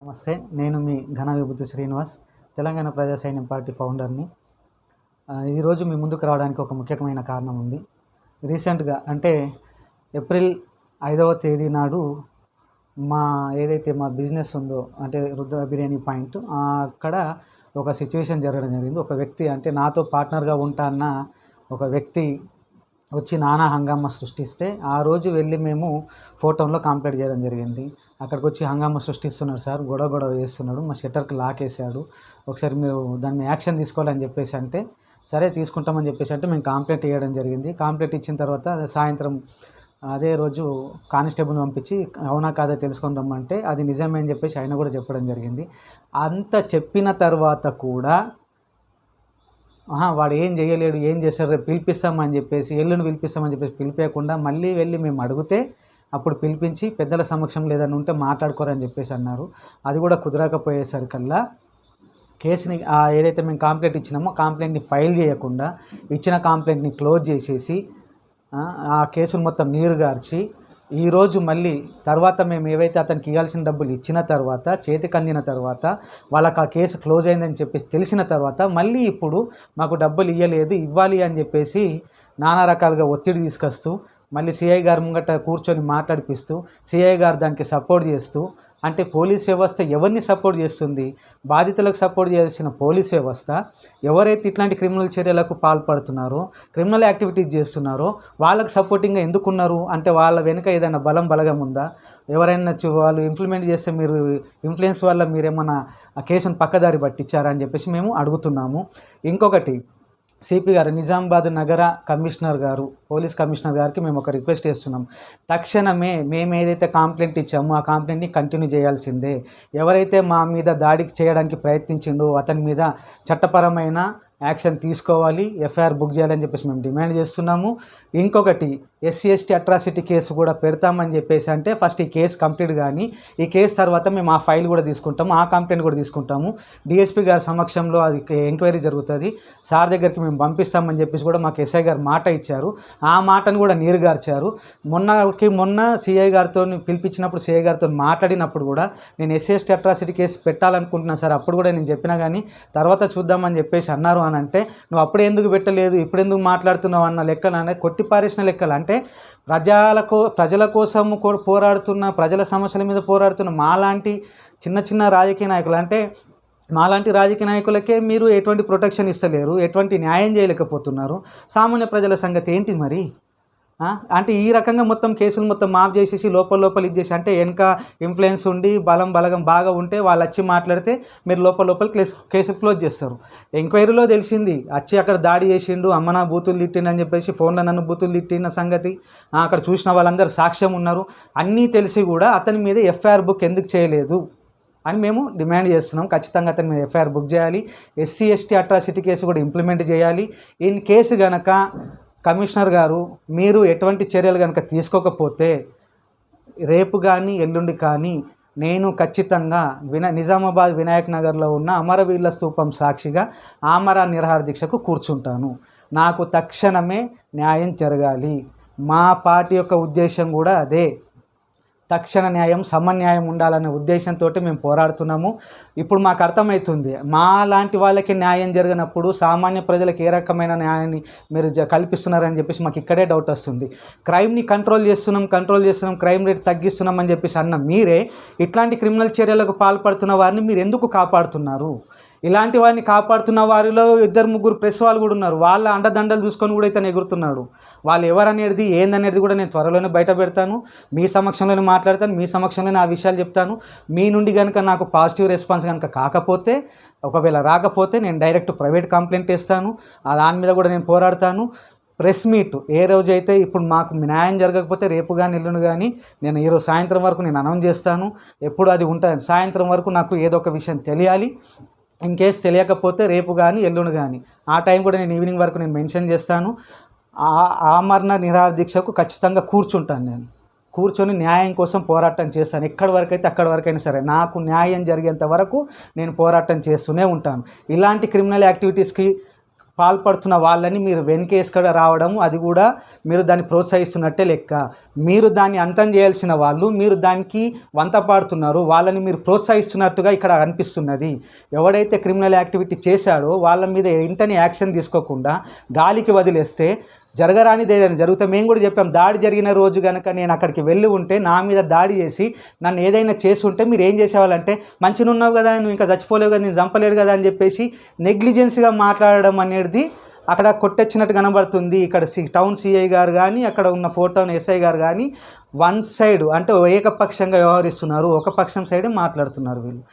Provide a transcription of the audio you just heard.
నమస్తే. నేను మీ ఘన విభూతి శ్రీనివాస్, తెలంగాణ ప్రజా సైన్యం పార్టీ ఫౌండర్‌ని. ఈరోజు మీ ముందుకు రావడానికి ఒక ముఖ్యమైన కారణం ఉంది. రీసెంట్‌గా అంటే ఏప్రిల్ 5వ తేదీ నాడు ఏదైతే మా బిజినెస్ ఉందో అంటే రుద్ర బిర్యానీ పాయింట్ అక్కడ ఒక సిట్యుయేషన్ జరగడం జరిగింది. ఒక వ్యక్తి అంటే నాతో పార్ట్నర్‌గా ఉంటా అన్న ఒక వ్యక్తి వచ్చి నానా హంగామా సృష్టిస్తే ఆ రోజు వెళ్ళి మేము 4 టౌన్‌లో కంప్లెయింట్ చేయడం జరిగింది. అక్కడికి వచ్చి హంగామా సృష్టిస్తున్నాడు సార్, గొడవ చేస్తున్నాడు, మా షట్టర్‌కి లాకేసాడు, ఒకసారి మీరు దాన్ని యాక్షన్ తీసుకోవాలని చెప్పేసి అంటే సరే తీసుకుంటామని చెప్పేసి అంటే మేము కంప్లెయింట్ ఇవ్వడం జరిగింది. కంప్లెయింట్ ఇచ్చిన తర్వాత సాయంత్రం అదే రోజు కానిస్టేబుల్ని పంపించి అవునా కాదా తెలుసుకొని రమ్మంటే అది నిజమే అని చెప్పేసి ఆయన కూడా చెప్పడం జరిగింది. అంత చెప్పిన తర్వాత కూడా వాడు ఏం చేయలేడు, ఏం చేస్తారు, రేపు పిలిపిస్తామని చెప్పేసి ఎల్లుండి పిలిపిస్తామని చెప్పేసి పిలిపేయకుండా మళ్ళీ వెళ్ళి మేము అడిగితే అప్పుడు పిలిపించి పెద్దల సమక్షంలో ఏదైనా ఉంటే మాట్లాడుకోరని చెప్పేసి అన్నారు. అది కూడా కుదరకపోయేసరికల్లా కేసుని ఏదైతే మేము కంప్లైంట్ ఇచ్చినామో కంప్లైంట్ని ఫైల్ చేయకుండా ఇచ్చిన కంప్లైంట్ని క్లోజ్ చేసేసి ఆ కేసును మొత్తం నీరుగార్చి ఈరోజు మళ్ళీ తర్వాత మేము ఏవైతే అతనికి ఇవ్వాల్సిన డబ్బులు ఇచ్చిన తర్వాత చేతికి అందిన తర్వాత వాళ్ళకి ఆ కేసు క్లోజ్ అయిందని చెప్పేసి తెలిసిన తర్వాత మళ్ళీ ఇప్పుడు మాకు డబ్బులు ఇవ్వాలి అని చెప్పేసి నానా రకాలుగా ఒత్తిడి తీసుకొస్తూ మళ్ళీ సిఐ గారు ముంగట కూర్చొని మాట్లాడిపిస్తూ సిఐ గారు దానికి సపోర్ట్ చేస్తూ అంటే పోలీస్ వ్యవస్థ ఎవరిని సపోర్ట్ చేస్తుంది? బాధితులకు సపోర్ట్ చేయాల్సిన పోలీస్ వ్యవస్థ ఎవరైతే ఇట్లాంటి క్రిమినల్ చర్యలకు పాల్పడుతున్నారో, క్రిమినల్ యాక్టివిటీస్ చేస్తున్నారో వాళ్ళకు సపోర్టింగ్గా ఎందుకున్నారు? అంటే వాళ్ళ వెనుక ఏదైనా బలగం ఉందా? ఎవరైనా వాళ్ళు ఇంప్లిమెంట్ చేస్తే మీరు ఇన్ఫ్లుయెన్స్ వల్ల మీరేమన్నా ఆ కేసును పక్కదారి పట్టించారా అని చెప్పేసి మేము అడుగుతున్నాము. ఇంకొకటి సిపి గారు, నిజామాబాద్ నగర కమిషనర్ గారు, పోలీస్ కమిషనర్ గారికి మేము ఒక రిక్వెస్ట్ చేస్తున్నాం. తక్షణమే మేము ఏదైతే కంప్లైంట్ ఇచ్చామో ఆ కంప్లైంట్ని కంటిన్యూ చేయాల్సిందే. ఎవరైతే మా మీద దాడికి చేయడానికి ప్రయత్నించిండో అతని మీద చట్టపరమైన యాక్షన్ తీసుకోవాలి, ఎఫ్ఐఆర్ బుక్ చేయాలని చెప్పేసి మేము డిమాండ్ చేస్తున్నాము. ఇంకొకటి SC/ST అట్రాసిటీ కేసు కూడా పెడతామని చెప్పేసి అంటే ఫస్ట్ ఈ కేసు కంప్లీట్ కానీ ఈ కేసు తర్వాత మేము ఆ ఫైల్ కూడా తీసుకుంటాము, ఆ కంప్లైంట్ కూడా తీసుకుంటాము. DSP గారి సమక్షంలో అది ఎంక్వైరీ జరుగుతుంది, సార్ దగ్గరికి మేము పంపిస్తామని చెప్పేసి కూడా మాకు SI గారు మాట ఇచ్చారు. ఆ మాటను కూడా నీరుగార్చారు. మొన్న CI గారితో పిలిపించినప్పుడు CI గారితో మాట్లాడినప్పుడు కూడా నేను SC/ST అట్రాసిటీ కేసు పెట్టాలనుకుంటున్నాను సార్, అప్పుడు కూడా నేను చెప్పినా కానీ తర్వాత చూద్దామని చెప్పేసి అన్నారు అని అంటే నువ్వు అప్పుడే ఎందుకు పెట్టలేదు, ఇప్పుడు ఎందుకు మాట్లాడుతున్నావు అన్న లెక్కలు అనేది కొట్టిపారేసిన లెక్కలు. అంటే ప్రజల కోసం పోరాడుతున్న, ప్రజల సమస్యల మీద పోరాడుతున్న మాలాంటి చిన్న రాజకీయ నాయకులు అంటే మాలాంటి రాజకీయ నాయకులకే మీరు ఎటువంటి ప్రొటెక్షన్ ఇస్తలేరు, ఎటువంటి న్యాయం చేయలేకపోతున్నారు. సామాన్య ప్రజల సంగతి ఏంటి మరి? అంటే ఈ రకంగా మొత్తం కేసులు మొత్తం మాఫ్ చేసేసి లోపల ఇచ్చేసి అంటే వెనక ఇన్ఫ్లుయెన్స్ ఉండి బలగం బాగా ఉంటే వాళ్ళు వచ్చి మాట్లాడితే మీరు లోపల కేసు క్లోజ్ చేస్తారు. ఎంక్వైరీలో తెలిసింది వచ్చి అక్కడ దాడి చేసిండు, అమ్మ నా బూతులు తిట్టిండు అని చెప్పేసి ఫోన్లో నన్ను బూతులు తిట్టిన సంగతి అక్కడ చూసిన వాళ్ళందరూ సాక్ష్యం ఉన్నారు. అన్నీ తెలిసి కూడా అతని మీద ఎఫ్ఐఆర్ బుక్ ఎందుకు చేయలేదు అని మేము డిమాండ్ చేస్తున్నాం. ఖచ్చితంగా అతని మీద ఎఫ్ఐఆర్ బుక్ చేయాలి. SC/ST అట్రాసిటీ కేసు కూడా ఇంప్లిమెంట్ చేయాలి. ఇన్ కేసు గనక కమిషనర్ గారు మీరు ఎటువంటి చర్యలు కనుక తీసుకోకపోతే రేపు కానీ ఎల్లుండి కానీ నేను ఖచ్చితంగా నిజామాబాద్ వినాయక్ నగర్లో ఉన్న అమరవీరుల స్తూపం సాక్షిగా ఆమర నిరాహార దీక్షకు కూర్చుంటాను. నాకు తక్షణమే న్యాయం జరగాలి. మా పార్టీ యొక్క ఉద్దేశం కూడా అదే, తక్షణ న్యాయం, సమన్యాయం ఉండాలనే ఉద్దేశంతో మేము పోరాడుతున్నాము. ఇప్పుడు మాకు అర్థమవుతుంది మా లాంటి వాళ్ళకి న్యాయం జరిగినప్పుడు సామాన్య ప్రజలకు ఏ రకమైన న్యాయాన్ని మీరు కల్పిస్తున్నారని చెప్పేసి మాకు ఇక్కడే డౌట్ వస్తుంది. క్రైమ్ని కంట్రోల్ చేస్తున్నాం, క్రైమ్ రేట్ తగ్గిస్తున్నాం అని చెప్పేసి అన్న మీరే ఇట్లాంటి క్రిమినల్ చర్యలకు పాల్పడుతున్న వారిని మీరు ఎందుకు కాపాడుతున్నారు? ఇలాంటి వారిని కాపాడుతున్న వారిలో 2-3 ప్రెస్ వాళ్ళు కూడా ఉన్నారు. వాళ్ళ అండదండలు చూసుకొని కూడా ఇతను ఎగురుతున్నాడు. వాళ్ళు ఎవరనేది ఏందనేది కూడా నేను త్వరలోనే బయట పెడతాను, మీ సమక్షంలోనే మాట్లాడతాను, మీ సమక్షంలోనే ఆ విషయాలు చెప్తాను. మీ నుండి కనుక నాకు పాజిటివ్ రెస్పాన్స్ కనుక కాకపోతే, ఒకవేళ రాకపోతే నేను డైరెక్ట్ ప్రైవేట్ కంప్లైంట్ ఇస్తాను, దాని మీద కూడా నేను పోరాడతాను. ప్రెస్ మీట్ ఏ రోజైతే ఇప్పుడు మాకు న్యాయం జరగకపోతే రేపు కానీ ఎల్లుండి కానీ నేను ఈరోజు సాయంత్రం వరకు నేను అనౌన్స్ చేస్తాను. ఎప్పుడు అది ఉంటుంది, సాయంత్రం వరకు నాకు ఏదో ఒక విషయం తెలియాలి. ఇన్ కేసు తెలియకపోతే రేపు కానీ ఎల్లుండి కానీ ఆ టైం కూడా నేను ఈవినింగ్ వరకు నేను మెన్షన్ చేస్తాను. ఆమరణ నిరాహార దీక్షకు ఖచ్చితంగా కూర్చుంటాను. నేను కూర్చొని న్యాయం కోసం పోరాటం చేస్తాను. ఎక్కడి వరకు అయితే అక్కడి వరకైనా సరే నాకు న్యాయం జరిగేంత వరకు నేను పోరాటం చేస్తూనే ఉంటాను. ఇలాంటి క్రిమినల్ యాక్టివిటీస్కి పాల్పడుతున్న వాళ్ళని మీరు వెనకేసుకొని రావడం, అది కూడా మీరు దాన్ని ప్రోత్సహిస్తున్నట్టే లెక్క. మీరు దాన్ని అంతం చేయాల్సిన వాళ్ళు, మీరు దానికి వంత పాడుతున్నారు, వాళ్ళని మీరు ప్రోత్సహిస్తున్నట్టుగా ఇక్కడ అనిపిస్తున్నది. ఎవడైతే క్రిమినల్ యాక్టివిటీ చేశాడో వాళ్ళ మీద వెంటనే యాక్షన్ తీసుకోకుండా గాలికి వదిలేస్తే జరగరానిది ఏదైనా జరిగితే మేము కూడా చెప్పాం. దాడి జరిగిన రోజు కనుక నేను అక్కడికి వెళ్ళి ఉంటే, నా మీద దాడి చేసి నన్ను ఏదైనా చేసి ఉంటే మీరు ఏం చేసేవాళ్ళంటే, మంచిగా ఉన్నావు కదా, నువ్వు ఇంకా చచ్చిపోలేవు కదా, నేను చంపలేడు కదా అని చెప్పేసి నెగ్లిజెన్స్గా మాట్లాడడం అనేది అక్కడ కొట్టొచ్చినట్టు కనబడుతుంది. ఇక్కడ టౌన్ సిఐ గారు కానీ, అక్కడ ఉన్న ఫోటోన్ ఎస్ఐ గారు కానీ వన్ సైడ్ అంటే ఏకపక్షంగా వ్యవహరిస్తున్నారు, ఒక పక్షం సైడే మాట్లాడుతున్నారు వీళ్ళు.